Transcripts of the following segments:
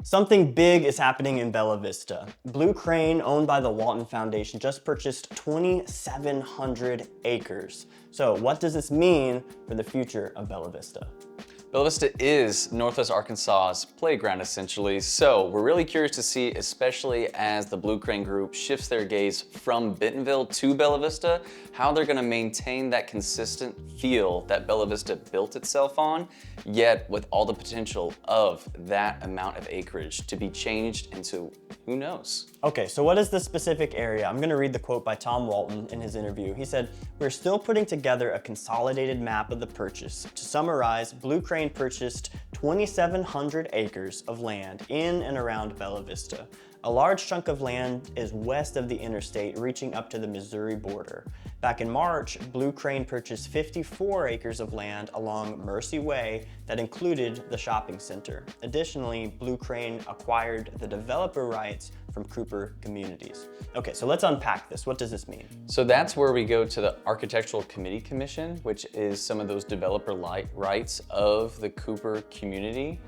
Something big is happening in Bella Vista. Blue Crane, owned by the Walton Foundation, just purchased 2,700 acres. So what does this mean for the future of Bella Vista? Bella Vista is Northwest Arkansas's playground, essentially. So we're really curious to see, especially as the Blue Crane Group shifts their gaze from Bentonville to Bella Vista, how they're gonna maintain that consistent feel that Bella Vista built itself on, yet with all the potential of that amount of acreage to be changed into who knows. Okay, so what is the specific area? I'm gonna read the quote by Tom Walton in his interview. He said, "We're still putting together a consolidated map of the purchase. To summarize, Blue Crane purchased 2,700 acres of land in and around Bella Vista. A large chunk of land is west of the interstate, reaching up to the Missouri border. Back in March, Blue Crane purchased 54 acres of land along Mercy Way that included the shopping center. Additionally, Blue Crane acquired the developer rights from Cooper Communities." Okay, so let's unpack this. What does this mean? So that's where we go to the Architectural Committee Commission, which is some of those developer rights of the Cooper community.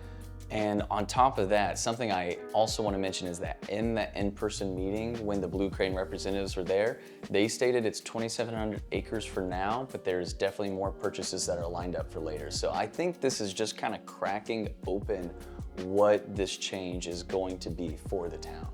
And on top of that, something I also want to mention is that in the in-person meeting, when the Blue Crane representatives were there, they stated it's 2,700 acres for now, but there's definitely more purchases that are lined up for later. So I think this is just kind of cracking open what this change is going to be for the town.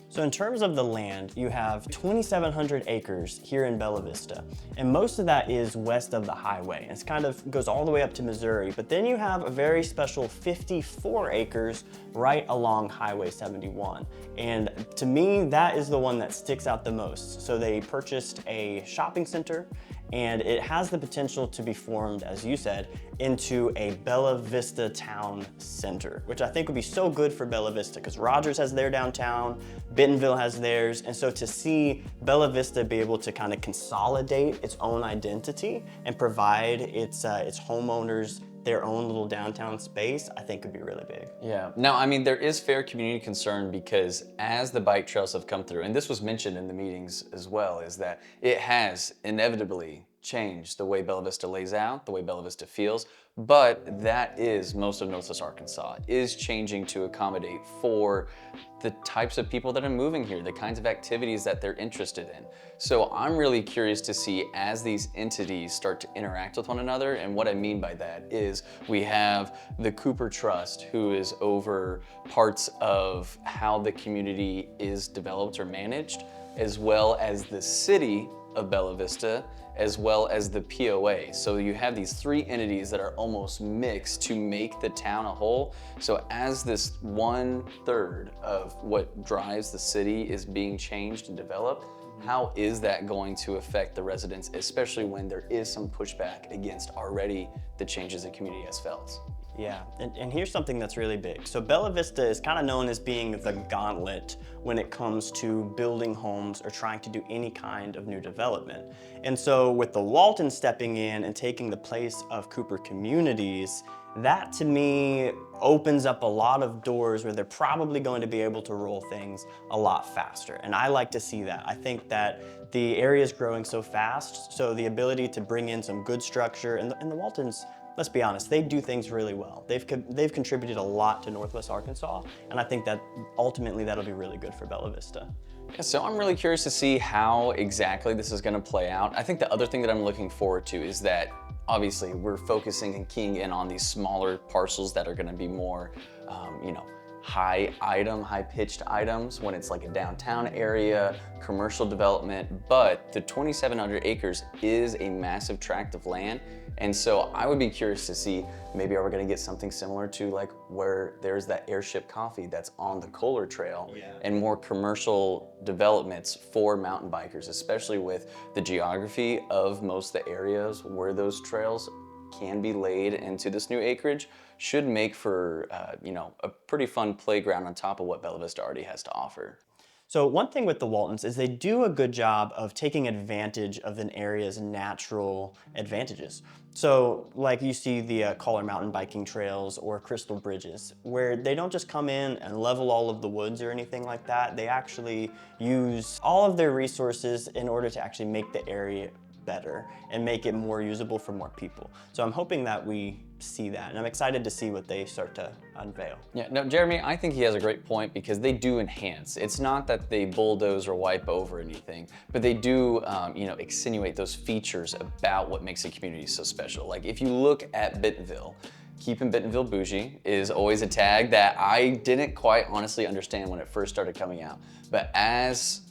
So in terms of the land, you have 2,700 acres here in Bella Vista, and most of that is west of the highway. It's kind of goes all the way up to Missouri, but then you have a very special 54 acres right along Highway 71. And to me, that is the one that sticks out the most. So they purchased a shopping center, and it has the potential to be formed, as you said, into a Bella Vista town center, which I think would be so good for Bella Vista because Rogers has their downtown, Bentonville has theirs, and so to see Bella Vista be able to kind of consolidate its own identity and provide its homeowners their own little downtown space, I think could be really big. Yeah. Now, I mean, there is fair community concern because as the bike trails have come through, and this was mentioned in the meetings as well, is that it has inevitably changed the way Bella Vista lays out, the way Bella Vista feels, but that is most of Northwest Arkansas is changing to accommodate for the types of people that are moving here, the kinds of activities that they're interested in. So I'm really curious to see as these entities start to interact with one another, and what I mean by that is we have the Cooper Trust, who is over parts of how the community is developed or managed, as well as the city of Bella Vista, as well as the POA. So you have these three entities that are almost mixed to make the town a whole. So as this 1/3 of what drives the city is being changed and developed, how is that going to affect the residents, especially when there is some pushback against already the changes the community has felt? Yeah, and here's something that's really big. So Bella Vista is kind of known as being the gauntlet when it comes to building homes or trying to do any kind of new development. And so with the Waltons stepping in and taking the place of Cooper Communities, that to me opens up a lot of doors where they're probably going to be able to roll things a lot faster. And I like to see that. I think that the area is growing so fast, so the ability to bring in some good structure, and the Waltons, let's be honest, they do things really well. They've contributed a lot to Northwest Arkansas, and I think that ultimately that'll be really good for Bella Vista. Yeah, so I'm really curious to see how exactly this is going to play out. I think the other thing that I'm looking forward to is that obviously we're focusing and keying in on these smaller parcels that are going to be more, high-pitched items when it's like a downtown area, commercial development, but the 2,700 acres is a massive tract of land. And so I would be curious to see, maybe are we gonna get something similar to like where there's that Airship Coffee that's on the Kohler Trail, and more commercial developments for mountain bikers, especially with the geography of most of the areas where those trails can be laid into this new acreage, should make for a pretty fun playground on top of what Bella Vista already has to offer. So one thing with the Waltons is they do a good job of taking advantage of an area's natural advantages. So like you see the Kohler mountain biking trails or Crystal Bridges, where they don't just come in and level all of the woods or anything like that. They actually use all of their resources in order to actually make the area better and make it more usable for more people. So I'm hoping that we see that. And I'm excited to see what they start to unveil. Yeah, no, Jeremy, I think he has a great point because they do enhance. It's not that they bulldoze or wipe over anything, but they do, extenuate those features about what makes a community so special. Like if you look at Bentonville, keeping Bentonville bougie is always a tag that I didn't quite honestly understand when it first started coming out. But as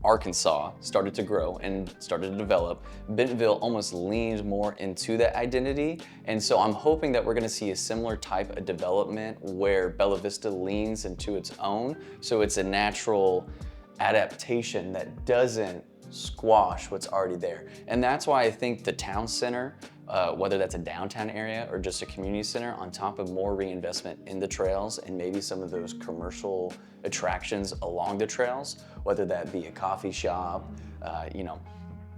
Arkansas started to grow and started to develop, Bentonville almost leaned more into that identity. And so I'm hoping that we're gonna see a similar type of development where Bella Vista leans into its own. So it's a natural adaptation that doesn't squash what's already there. And that's why I think the town center, whether that's a downtown area or just a community center, on top of more reinvestment in the trails and maybe some of those commercial attractions along the trails, whether that be a coffee shop,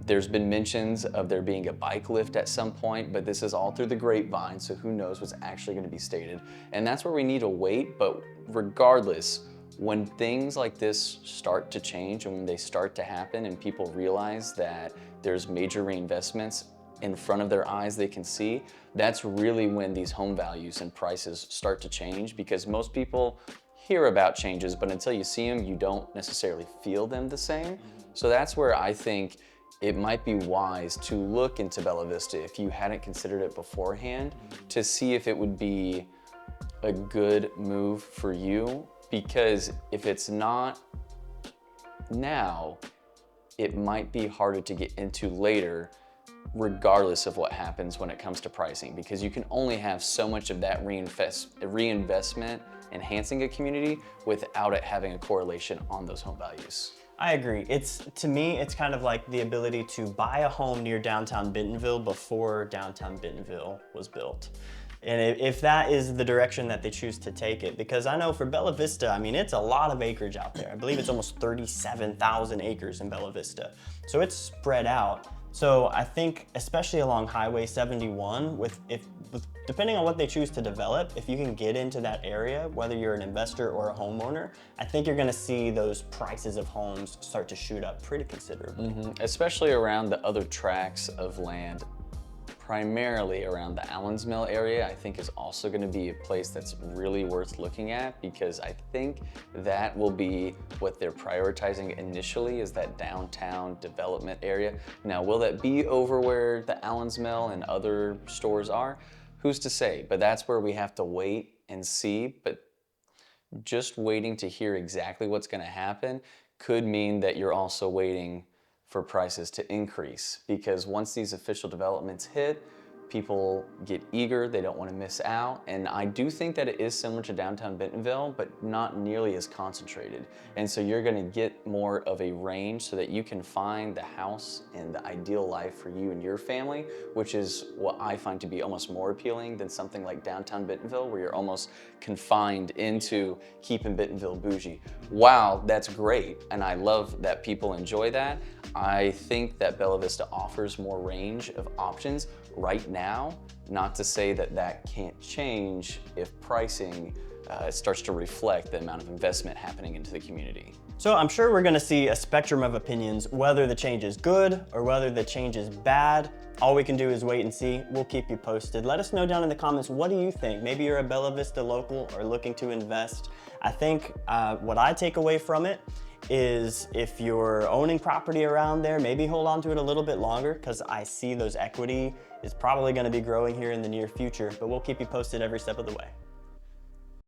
there's been mentions of there being a bike lift at some point, but this is all through the grapevine, so who knows what's actually gonna be stated. And that's where we need to wait, but regardless, when things like this start to change and when they start to happen and people realize that there's major reinvestments in front of their eyes they can see, that's really when these home values and prices start to change, because most people hear about changes, but until you see them, you don't necessarily feel them the same. So that's where I think it might be wise to look into Bella Vista if you hadn't considered it beforehand, to see if it would be a good move for you. Because if it's not now, it might be harder to get into later, regardless of what happens when it comes to pricing, because you can only have so much of that reinvestment enhancing a community without it having a correlation on those home values. I agree. To me, it's kind of like the ability to buy a home near downtown Bentonville before downtown Bentonville was built. And if that is the direction that they choose to take it, because I know for Bella Vista, I mean, it's a lot of acreage out there. I believe it's almost 37,000 acres in Bella Vista. So it's spread out. So I think, especially along Highway 71, depending on what they choose to develop, if you can get into that area, whether you're an investor or a homeowner, I think you're gonna see those prices of homes start to shoot up pretty considerably. Especially around the other tracts of land, primarily around the Allens Mill area, I think is also going to be a place that's really worth looking at, because I think that will be what they're prioritizing initially, is that downtown development area. Now, will that be over where the Allens Mill and other stores are? Who's to say? But that's where we have to wait and see. But just waiting to hear exactly what's going to happen could mean that you're also waiting for prices to increase, because once these official developments hit, people get eager, they don't want to miss out. And I do think that it is similar to downtown Bentonville, but not nearly as concentrated. And so you're going to get more of a range so that you can find the house and the ideal life for you and your family, which is what I find to be almost more appealing than something like downtown Bentonville, where you're almost confined into keeping Bentonville bougie. Wow, that's great. And I love that people enjoy that. I think that Bella Vista offers more range of options right now, not to say that that can't change if pricing starts to reflect the amount of investment happening into the community. So I'm sure we're gonna see a spectrum of opinions, whether the change is good or whether the change is bad. All we can do is wait and see. We'll keep you posted. Let us know down in the comments, what do you think? Maybe you're a Bella Vista local or looking to invest. I think what I take away from it is, if you're owning property around there, maybe hold on to it a little bit longer, because I see those equity is probably going to be growing here in the near future, but we'll keep you posted every step of the way.